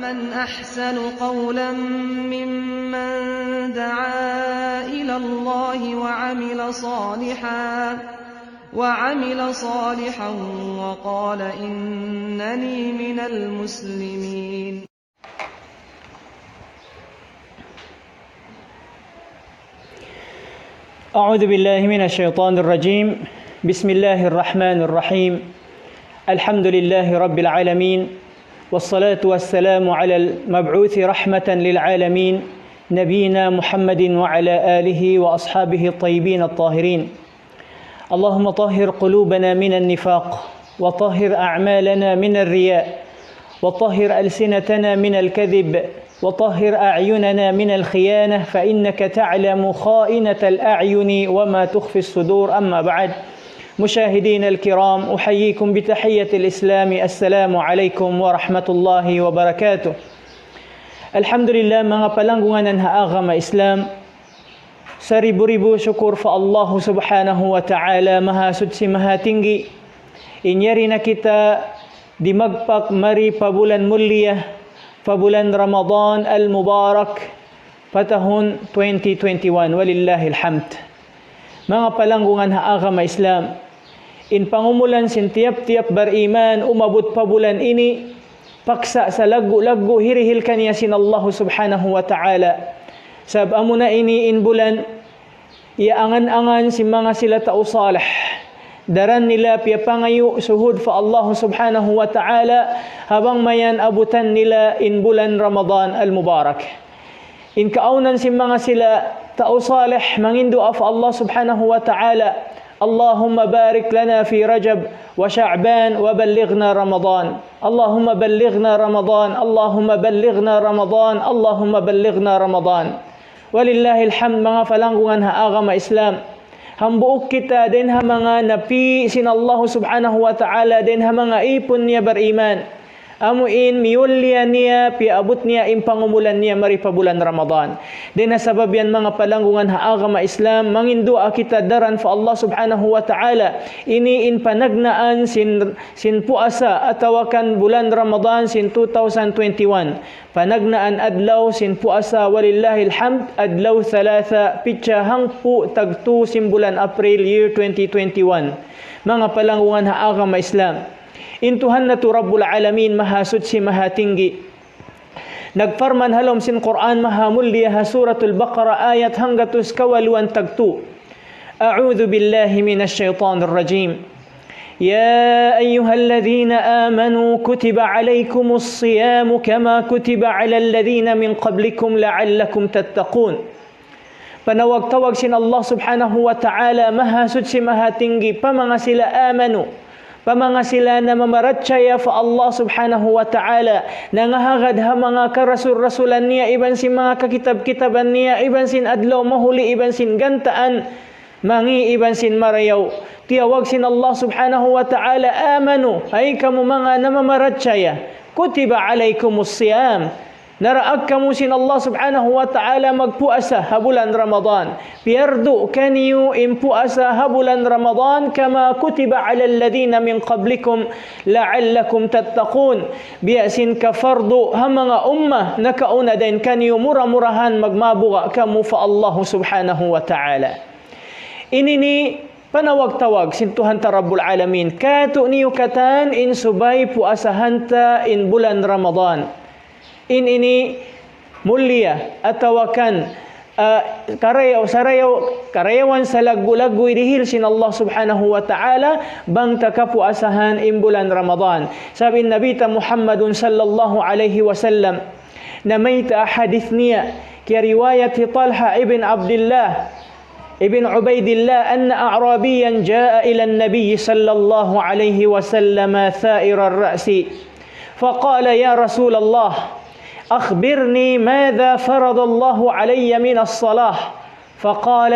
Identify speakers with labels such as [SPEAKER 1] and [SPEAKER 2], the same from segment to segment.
[SPEAKER 1] ومن أحسن قولا ممن دعا إلى الله وعمل صالحا وقال إنني من المسلمين.
[SPEAKER 2] أعوذ بالله من الشيطان الرجيم. بسم الله الرحمن الرحيم. الحمد لله رب العالمين، والصلاة والسلام على المبعوث رحمة للعالمين نبينا محمد وعلى آله وأصحابه الطيبين الطاهرين. اللهم طهر قلوبنا من النفاق، وطهر أعمالنا من الرياء، وطهر ألسنتنا من الكذب، وطهر أعيننا من الخيانة، فإنك تعلم خائنة الأعين وما تخفي الصدور. أما بعد، مشاهدين الكرام، أحييكم بتحية الإسلام. السلام عليكم ورحمة الله وبركاته. Alhamdulillah, mga palanggungan ng haagama Islam, sa ribu-ribu syukur fa Allah subhanahu wa ta'ala, mahasud si mahatinggi, inyari na kita di magpak mari pabulan mulia, pabulan Ramadan al-Mubarak, patahun 2021. Walillahil hamd. Mga palanggungan haagama Islam, in pangumulan sin tiap-tiap beriman umabot pabulan ini, paksa sa lagu-lagu hirihil kaniya sin Allah subhanahu wa ta'ala. Sab amuna ini in bulan, iaangan-angan si mga sila tao salih. Daran nila piapangayo suhud fa Allah subhanahu wa ta'ala, habang mayan abutan nila in bulan Ramadan al-Mubarak. In kaunan si mga sila tao salih, mangindu fa Allah subhanahu wa ta'ala, Allahumma barik lana fi Rajab wa Sha'ban wa ballighna Ramadan. Allahumma ballighna Ramadan. Allahumma ballighna Ramadan. Allahumma ballighna Ramadan. Walillahil hamd. Mga falanggungan haagama Islam, hambuok kita din ha mga napi sin Allah subhanahu wa ta'ala, din ha mga ipon niya beriman, amuin miyulya niya, piabot niya in pangumulan niya maripabulan Ramadan. Din na sabab yan mga palanggungan haagama Islam, mangindua kita daran fa Allah subhanahu wa ta'ala, ini in panagnaan sin puasa atawakan bulan Ramadan sin 2021. Panagnaan adlaw sin puasa, walillahil hamd, adlaw thalatha, pitsa hangpu tagtu sin bulan April year 2021. Mga palanggungan haagama Islam, intuhan na tu Rabbul Alamin, mahasud si mahatinggi. Nagfarman halom sin Quran mahamulya ha suratul Baqarah ayat hanggatus kawaluan tagtu. A'udhu billahi minash shaitanir rajim. يا أيها الذين آمنوا كتب عليكم الصيام كما كتب على الذين من قبلكم لعلكم تتقون. Panawag-tawag sin Allah subhanahu wa ta'ala, mahasud si mahatinggi, pamanga sila amanu, pamanga sila na mamaratsaya fa Allah subhanahu wa ta'ala, nangahagad ha mga karasul-rasulan niya, iban sin mga kakitab-kitaban niya, iban sin adlaw mahuli, iban sin gantaan, mangi iban sin marayaw. Tiyawag sin Allah subhanahu wa ta'ala, amanu, ay kamu mga namamaratsaya, kutiba alaykumus siyam, naraag kamu sin Allah subhanahu wa ta'ala magpuasa habulan Ramadan. Pierdu kaniyo impuasa habulan Ramadan kama kutiba ala alladhina min qablikum la'allakum tattaqun. Biasin ka fardu ha mga ummah nakauna din kaniyo mura-murahan magmabuga kamu fa Allah subhanahu wa ta'ala. Inini panawag-tawag sin Tuhan ta Rabbul Alamin, kato niyo katan in subay puasahanta in bulan Ramadan. In ini mulia atawakan karayawan sa lagu-lagu idihil sin Allah subhanahu wa ta'ala, bang takapuasahan in bulan Ramadan. Sabi Nabi ta Muhammadun sallallahu alaihi wasallam, na may hadith niya kaya riwayat Talha ibn Abdullah ابن عبيد الله أن أعرابيا جاء إلى النبي صلى الله عليه وسلم ثائر الرأس فقال يا رسول الله أخبرني ماذا فرض الله علي من الصلاة فقال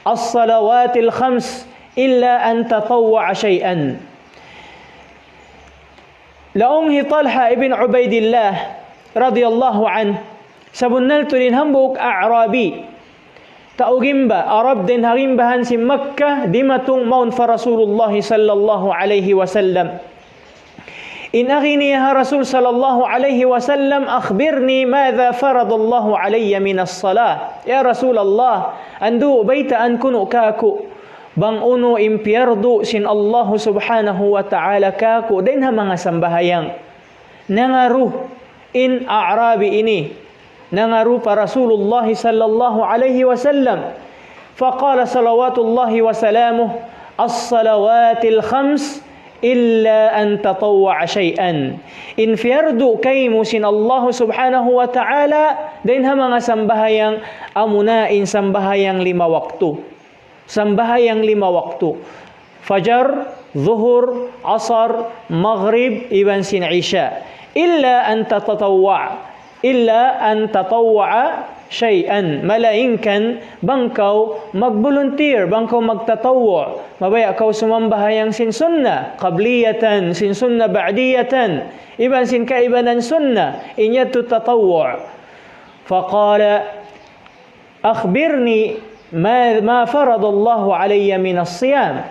[SPEAKER 2] الصلوات الخمس إلا أن تطوع شيئا. لأنه طلحة ابن عبيد الله رضي الله عنه سبنلت لنهمبك أعرابي taugimba Arab din harimbahan si Makkah dimatong maun fa Rasulullah sallallahu alaihi wasallam. In akhini ya Rasul sallallahu alaihi wasallam, akhbirni madza faradallahu alayya min as-salah. Ya Rasulullah, andu baitaan kuno kaku bang uno impierdu sin Allah subhanahu wa ta'ala kaku din ha mga sambahayang. Nangaruh in a'rabi ini, nangaruh pa Rasulullah sallallahu alaihi wasallam. Faqala salawatullahi wa salamuh, as-salawatil khams illa an tatawwa shay'an. In fiyardu kaymo sin Allah subhanahu wa ta'ala din ha mga sambahayang amunain sambahayang 5 waktu. Sambahayang 5 waktu. Fajar, zuhur, asar, maghrib, iban sin isya. Illa an tatatawwa. Illa an tatawwa shay'an. Malainkan bangkaw mag-volunteer, bangkaw magtatawwa. Mabaya kaw sumambahayang sin sunnah, qabliyatan, sin sunnah ba'diyatan, iban sin kaibanan sunnah, inyatu tatawwa. Faqala, akhbirni ma faradallahu alayya min as-siyam.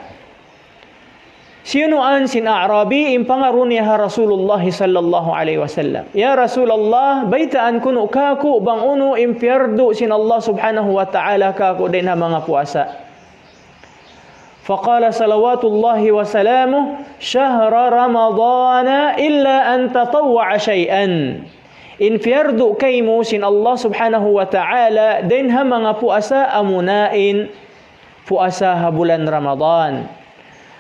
[SPEAKER 2] Sinuan sin A'rabi impangaru niya Rasulullah sallallahu alaihi wasallam. Ya Rasulullah, baitaan kuno kaku bang uno impierdu sin Allah subhanahu wa ta'ala kaku din ha mga puasa. Faqala salawatullahi wa salamuh, syahra ramadana illa an tatawwa shay'an. Infierdu kaymo sin Allah subhanahu wa ta'ala din ha mga puasa amunain puasa ha bulan Ramadan.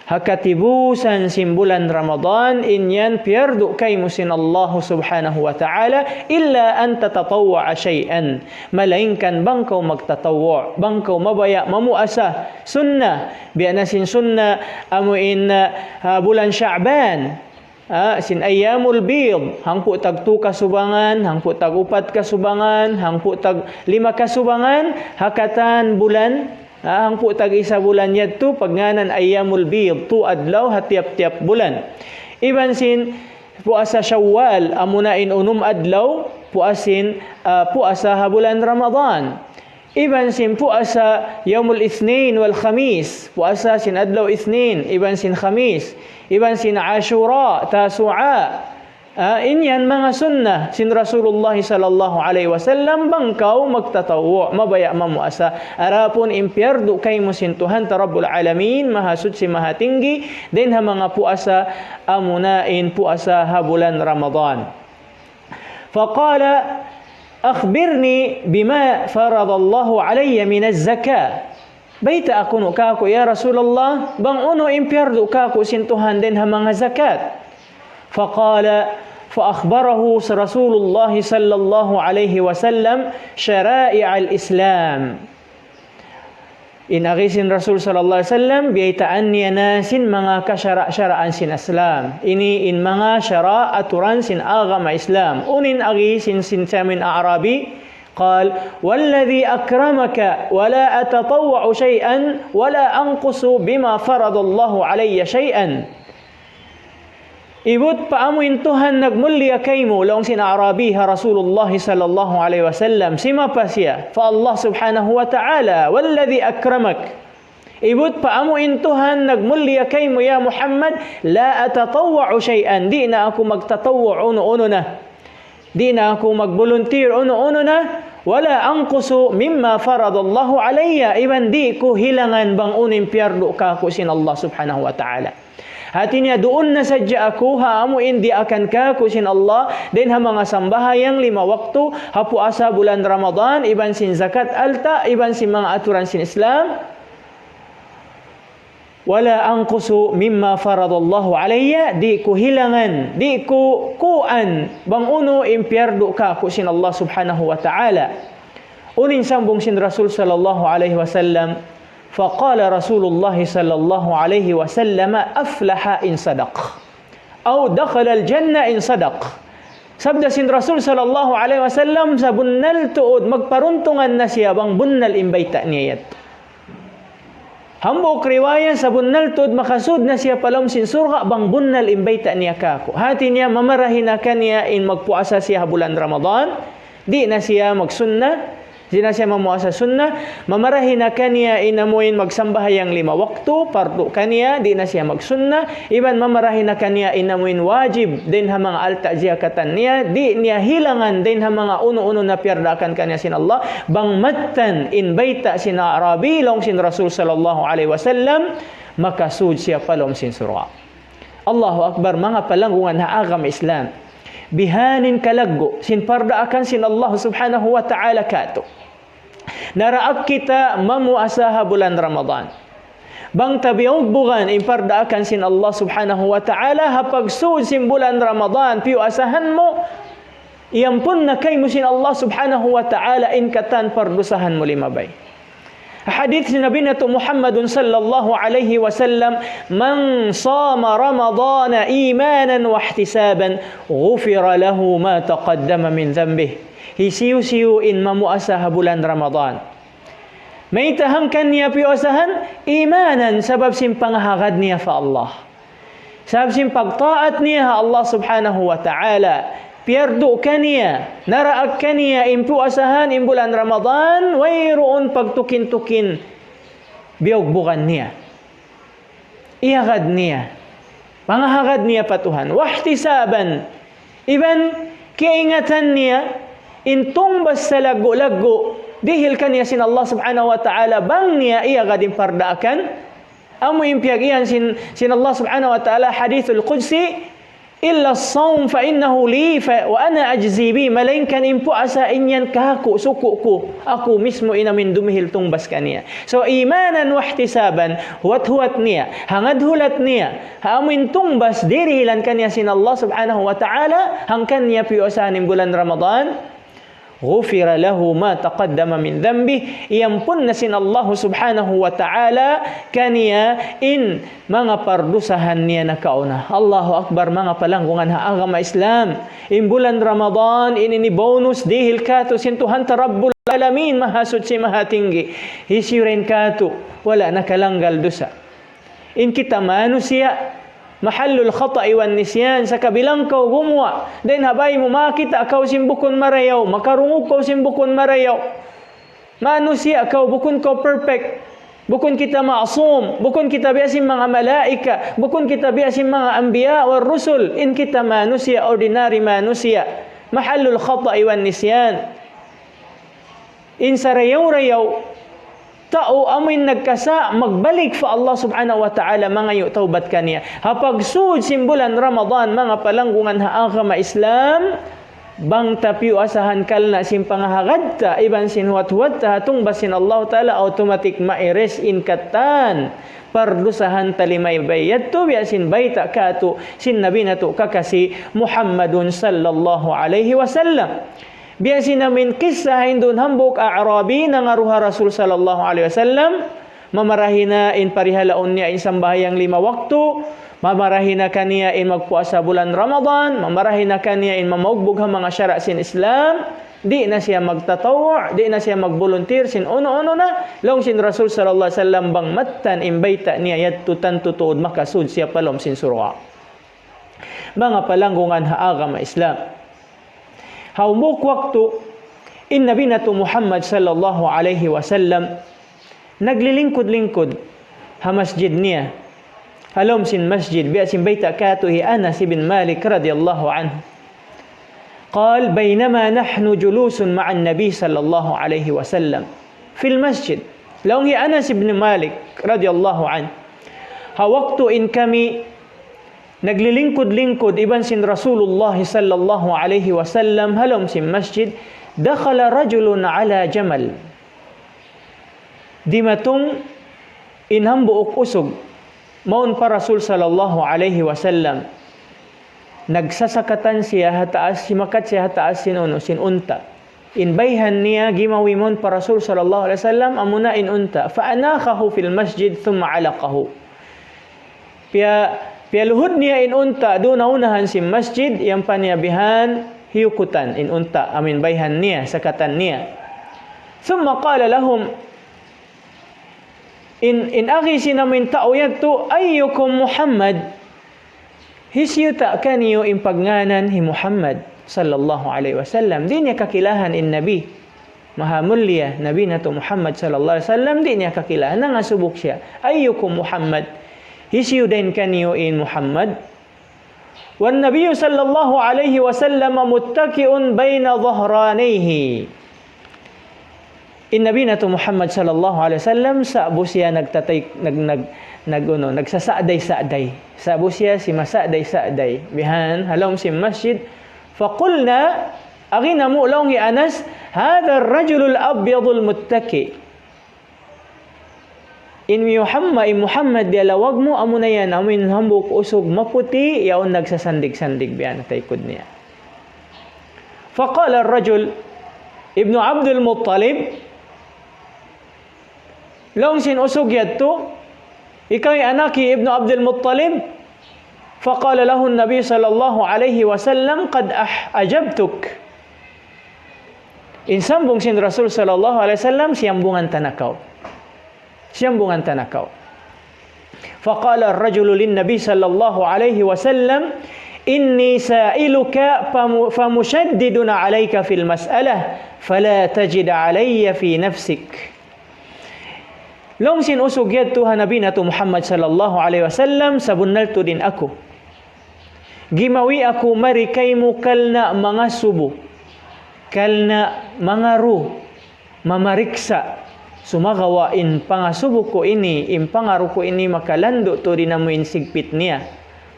[SPEAKER 2] Hakatibusan sin bulan Ramadan inyan pierdu kaymo sin Allah subhanahu wa ta'ala illa an tatatawwa shay'an. Malainkan bangkaw magtatawwa, bangkaw mabaya mamuasa sunnah, biana sin sunnah amuin bulan Sya'ban. Sin ayyamul bid, hangpo tag 2 kasubangan, hangpo tag 4 kasubangan, hangpo tag 5 kasubangan, hakatan bulan, hangpo tag 1 bulan yadto pagnganan ayyamul bid, 2 adlaw hatiap-tiap bulan. Iban sin puasa Syawal, amunain 6 adlaw, puasin puasa ha bulan Ramadan. Iban sin puasa yaumul Itsnin wal Khamis, puasa sin adlaw Itsnin, iban sin Khamis, iban sin Ashura, Tasu'a. Inyan mga sunnah sin Rasulullah sallallahu alaihi wasallam bangkaw magtatawwa, mabaya mamuasa. Arapon impierdu kaymo sin Tuhan ta Rabbul Alamin, mahasud si mahatinggi din ha mga puasa amunain puasa ha bulan Ramadan. Faqala, akhbirni bima faradallahu alayya min az-zakah. Baita ako no kako ya Rasulullah, bang uno impierdu kako sin Tuhan din ha mga zakat. Faqala, fa-akhbarahu Rasulullah sallallahu alayhi wasallam syara'i' al-Islam. Inagisin Rasul sallallahu alaihi wasallam biyaitaan niya na sin mga kasyara-syaraan sin Islam. Ini in mga syara aturan sin agama Islam. Unin agi sin samin Arabi قال والذي أكرمك ولا أتطوع شيئا ولا أنقص بما فرض الله علي شيئا. Ibut paamuin Tuhan nagmulya kaymo laong sin Arabi ha Rasulullah sallallahu alaihi wasallam. Sima pa siya? Fa Allah subhanahu wa ta'ala walladhi akramak. Ibut paamuin Tuhan nagmulya kaymo ya Muhammad, la atatawwa'u shay'an. Di na ako magtatawwa uno-uno na. Di na ako mag-volunteer uno-uno na. Wala anqusu mimma faradallahu alayya. Iban di ko hilangan bang unim pierdo ka ko sin Allah subhanahu wa ta'ala. Hati niya doon na sadya ako, haamuin di akan ka kusin Allah, din ha mga sambahayang 5 waktu, ha puasa bulan Ramadan, iban sin zakat alta, iban sin mga aturan sin Islam. Wala anqusu mimma faradallahu alayya, di ko hilangan, di ko kuan, bang uno impierdo ka kusin Allah subhanahu wa ta'ala. Unin sambong sin Rasul sallallahu alaihi wasallam, فقال رسول الله صلى الله عليه وسلم أفلح إن صدق أو دخل الجنة إن صدق. Sabda sin Rasul sallallahu alaihi wasallam sa bunnal tuod magparuntungan na siya bang bunnal imbayta niya yat. Hambok riwaya sa bunnal tuod makasud na siya palom sin surga bang bunnal imbayta niya kako. Hati niya mamarahin na kaniya in magpuasa siya bulan Ramadan, di na siya magsunna. Di na siya mamua sa sunnah, mamarahin na kaniya inamuin magsambahayang 5 waktu, pardu kaniya, di na siya magsunnah, iban mamarahin na kaniya inamuin wajib, din ha mga alta ziyakatan niya, di niya hilangan, din ha mga uno-uno na pierdakan kaniya sin Allah, bang matan in baita sin Arabi, long sin Rasul sallallahu alaihi wasallam, makasud siya palom sin surga. Allahu Akbar, mga palanggungan ha agam Islam. Bihanin kalaggo, sin parda akan sin Allah subhanahu wa ta'ala kato. Naraak kita mamuasaha bulan Ramadan. Bang tabiog bugan imparda akan sin Allah subhanahu wa ta'ala hapag sud sin bulan Ramadan piu asahan mo iampun na kay mo sin Allah subhanahu wa ta'ala in katan pardusahan mo 5 bay. Hadith ni Nabi nato Muhammadun sallallahu alaihi wasallam, man sama Ramadana imanan wa ihtisaban ghufira lahu ma taqaddama min dhanbihi. Hisiu-siu in mamuasaha bulan Ramadan. May tahangkan niya piusahan imanan sabab sim panghagad niya fa Allah. Sabab sim pagtaat niya Allah subhanahu wa ta'ala. Pierdu kaniya, naraag kaniya in piusahan in bulan Ramadan, wayroon pagtukin-tukin biogbukan niya. Iyagad niya. Panghagad niya patuhan. Wahtisaban. Iban kiingatan niya intong bas sa lago-lago dihil kaniya sin Allah subhanahu wa ta'ala bang niya iya gading pardaakan amo impiyag iyan sin Allah subhanahu wa ta'ala hadithul qudsi illa as-sawm fa innahu li wa ana ajzi bi malain kan impu asa inyan kahaku suku ko ako mismo inamin dumihil tong bas kaniya. So imanan wa ihtisaban huwat niya hangad hulat niya haamin tong bas dirihilan kaniya sin Allah subhanahu wa ta'ala hangkan niya piusahan bulan Ramadan ghufira lahu ma taqaddama min dhanbi, iampun na sin Allah subhanahu wa ta'ala kaniya in mga pardusahan niya na kauna. Allahu Akbar, mga palanggungan ha agama Islam. In bulan Ramadan ini bonus dihil kato sintuhan ta Rabbul Alamin mahasud si mahatinggi. Hisirin kato wala nakalanggal dusa. In kita manusia mahallul khata'i wan nisyan sa kabilang kau gumwa then habay mo makita kau simbukon marayaw makarungog kau simbukon marayaw manusia kau bukun kau perfect bukun kita ma'sum bukun kita biasin mga malaika bukun kita biasin mga anbiya war rusul in kita manusia ordinary manusia mahallul khata'i wan nisyan in sarayaw-rayaw tao amin nagkasa magbalik fa Allah subhanahu wa ta'ala mga yu taubat kaniya hapag sud simbulan Ramadan mga palanggungan ha agama Islam bang tapiu asahan kalna sim pangahagad ta iban sinhuat-huat ta hatung basin Allah ta'ala automatic maires in katan pardusahan talimay bayat to biasin baita katu sin nabi nato kakasi Muhammadun sallallahu alaihi wasallam. Biasin namin kisahin doon hambok Arabi na ngaruha Rasul sallallahu alaihi wasallam mamarahina in parihalaon niya in sambahayang 5 waktu mamarahina kaniya in magpuasa bulan Ramadan mamarahina kaniya in mamaugbog ang mga syara sin Islam di na siya magtatawa di na siya magvolunteer sin uno-uno na long sin Rasul sallallahu alaihi wasallam bang matan imbayta niya yadtutan tutuod makasud siya palom sin surga. Mga palanggungan ha agama Islam. Haumuk waktu in Nabi nato Muhammad sallallahu alaihi wasallam naglilingkod-lingkod ha masjid niya halom sin masjid biasin baita katuhi Anas ibn Malik radiyallahu anhu قال بينما نحن جلوس مع النبي صلى الله عليه وسلم في المسجد لو هي أنس بن مالك رضي الله عنه ha waktu in kami naglilingkod-lingkod iban sin Rasulullah sallallahu alaihi wasallam halom sin masjid dakhala rajulun ala jamal dimatong inhambuok usog maun pa Rasul sallallahu alaihi wasallam nagsasakatan siya hataas simakat siya hataas sin unta in bayhan niya gimawimon pa Rasul sallallahu alaihi wasallam amuna in unta fa anakahu fil masjid thumma alaqahu pialuhod niya in unta doon naunahan si masjid yang paniabihan hiyukutan in unta amin bayhan niya sakatan niya thumma qala lahum in akhi sinamin tao yadto ayyukum Muhammad hisyuta kaniyo in pagnganan hi Muhammad sallallahu alaihi wasallam di niya kakilahan in nabi maha mulia Nabi nato Muhammad sallallahu alaihi wasallam, di niya kakilala nga subok siya. Ayyukum Muhammad, hisiyo din kaniyo in Muhammad. Wan Nabi sallallahu alaihi wasallam muttaki'un baina dhahranayhi. In Nabi nato Muhammad sallallahu alaihi wasallam sa abo siya nagsasaday-saday. Sa abo siya si masaday-saday. Bihan halom si masjid. Faqulna agina mo long ya Anas, hadha ar-rajul al-abyad al-muttaki. In Muhammad dialawag mo amo na yan, amin hambuk usog maputi, yaon nagsasandig-sandig biyan taykod niya. Faqala ar-rajul ibnu Abdul Muttalib, long sin usog yadto, ikaw ay anaki ibnu Abdul Muttalib. Faqala lahu an-nabi sallallahu alaihi wasallam, qad ajabtuk. Insambung sin Rasul sallallahu alaihi wasallam, siyambungan tanakaw. Siyambungan tanakaw. Faqala ar-rajulu lin-nabi sallallahu alaihi wasallam, inni sa'iluka famushaddidun 'alayka fil mas'alah fala tajid 'alayya fi nafsik. Long sin usog yadto ha Nabi nato Muhammad sallallahu alaihi wasallam, sabunnalto din ako. Gimawi ako marikay mo kalna mga subo, kalna mga ru, mamariksa, sumagawain pangasubo ko ini, impangaru ko ini makalando to din mo insigpit niya.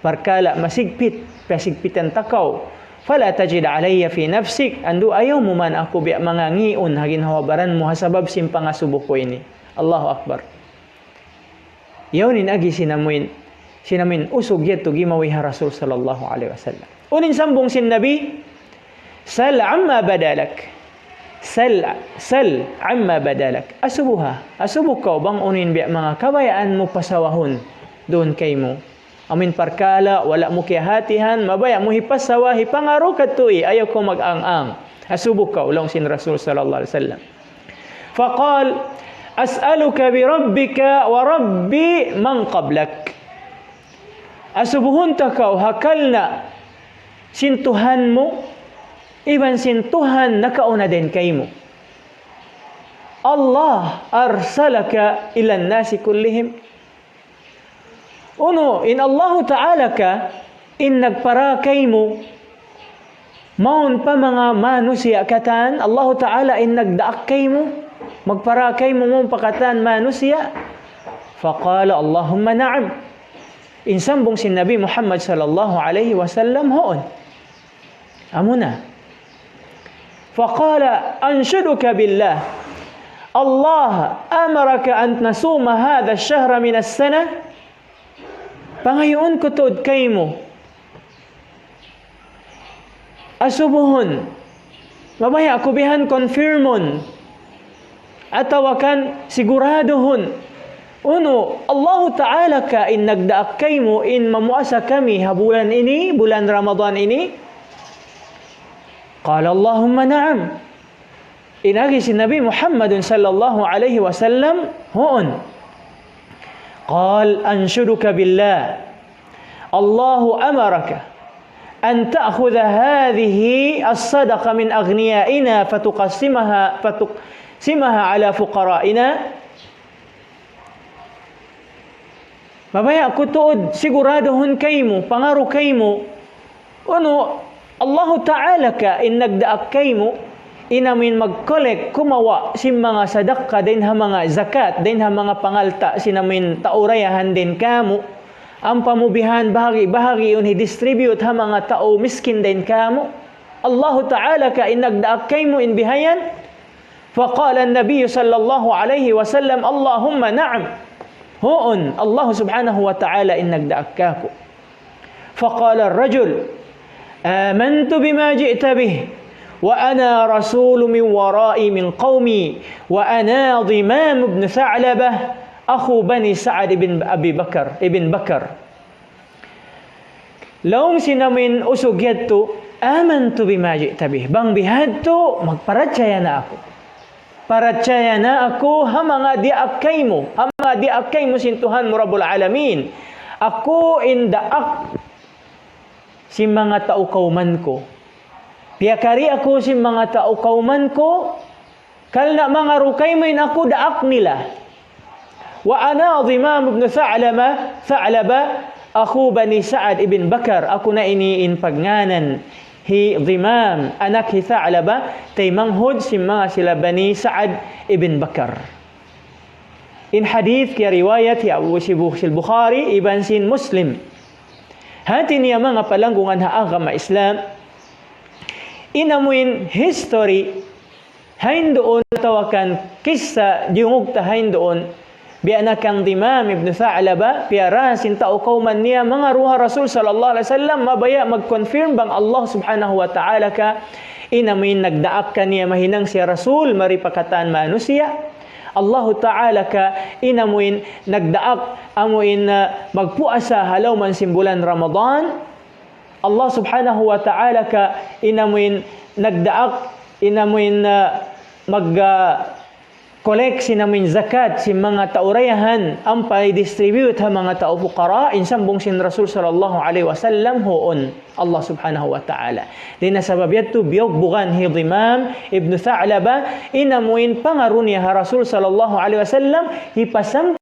[SPEAKER 2] Parkala masigpit, pasigpitan takaw. Fala tajid alayya fi nafsik, ando ayaw mo man ako biya mga ngion hagin hawabaran mo hasabab sim pangasubo ko ini. Allahu Akbar. Yawnin agi sinamin usog yato gimawi ha Rasul sallallahu alaihi wasallam. Unin sambong sin Nabi, sal amma badalak. Sal amma badalak. Asubuh ka bang unin biya mga kabayaan mo pasawahon doon kay mo. Amin parkala, wala mo kiyahatihan, mabaya mo hipasawa, hipangaro katu'i, ayaw ko mag-ang-ang. Asubuh ka ulong sin Rasul sallallahu alaihi wasallam. Faqal, as'aluka bi rabbika wa rabbi man qablak. Asubuhun takaw hakalna sintuhan mo, iban sintuhan nakauna din kay mo. Allah arsalaka ilan nasi kullihim. Uno, in Allah Ta'ala ka, in nagparakay mo, maun pa mga manusia katan, Allah Ta'ala in nagdaak kay mo, magparakay mo mong pakatan manusia. Faqala Allahumma na'am. Insambong sin Nabi Muhammad sallallahu alaihi wasallam hoon. Amuna. Faqala anshuduka billah. Allah amaraka an nasuma hadha ash-shahra min as-sana. Pangayon ko tod kay mo. Asubuhon. Mabaya ako bihan confirmon. Atawakan siguraduhon. Uno, Allah Ta'ala ka in nagdaak kay mo in mamuasa kami habulan ini, bulan Ramadan ini. Qala Allahumma na'am. Inagi si Nabi Muhammad sallallahu alaihi wasallam hoon. Qal anshuduka billah. Allahu amaraka an ta'khudha hadhihi as-sadaqa min aghniyaina fatuqassimaha ala fuqara'ina. Mabaya ako tuod, siguradohon kay mo, pangaro kay mo. Uno, Allah Ta'ala ka, in nagdaak kay mo, inamin mag-collect, kumawa, si mga sadaka, din ha mga zakat, din ha mga pangalta, sinamin taurayahan din ka mo. Ang pamubihan, bahagi yun, i-distribute ha mga tao, miskin din ka mo. Allah Ta'ala ka, in nagdaak kay mo, in bihayan. Faqala an-Nabi sallallahu alayhi wasallam, Allahumma na'am. Hoon, Allah subhanahu wa ta'ala in nagdaak kako. Faqala ar-rajul, amantu bima ji'ta bih, wa ana rasul min wara'i min qawmi, wa ana Dhimam ibn Tha'labah, akhu bani Sa'ad ibn Bakar. Laong sinamin usog yadto, amantu bima ji'ta bih. Bang bihadto, magparatsaya na ako. Paratsaya na ako ha mga diakay mo. Ha mga diakay mo sintuhan mo Rabbul Alamin. Ako indaak si mga tao kauman ko. Piyakari ako si mga tao kauman ko kalna mga rukay may ako daak nila. Wa ana Dhimam ibn Tha'laba ako bani Sa'ad ibn Bakar, ako na iniin pagnganan hi Dhimam anak hi Tha'laba tay manghod si mga sila bani Sa'ad ibn Bakar. In hadith kaya riwayat hi Abu Bukhari ibn sin Muslim. Hati niya mga palanggungan haagama Islam inamuin history hain doon tawakan kisah diungog ta hain doon biana kang Dhimam ibn Tha'laba piarasin tao kauman niya mga ruha Rasul sallallahu alaihi wasallam mabaya mag-confirm bang Allah subhanahu wa ta'ala ka inamuin nagdaak ka niya mahinang si Rasul maripakatan manusia Allah Ta'ala ka inamuin nagdaak amuin magpuasa halaw man simbulan Ramadan Allah Subhanahu wa Ta'ala ka inamuin nagdaak inamuin collect sinamin zakat si mga taurayahan ang pa-distribute ha mga tao fuqara insambong sin Rasul sallallahu alaihi wasallam hoon Allah subhanahu wa ta'ala. Din nasabab yato biyog bugan hi Dhimam ibn Tha'laba inamuin pangarunya ha Rasul sallallahu alaihi wasallam hipasam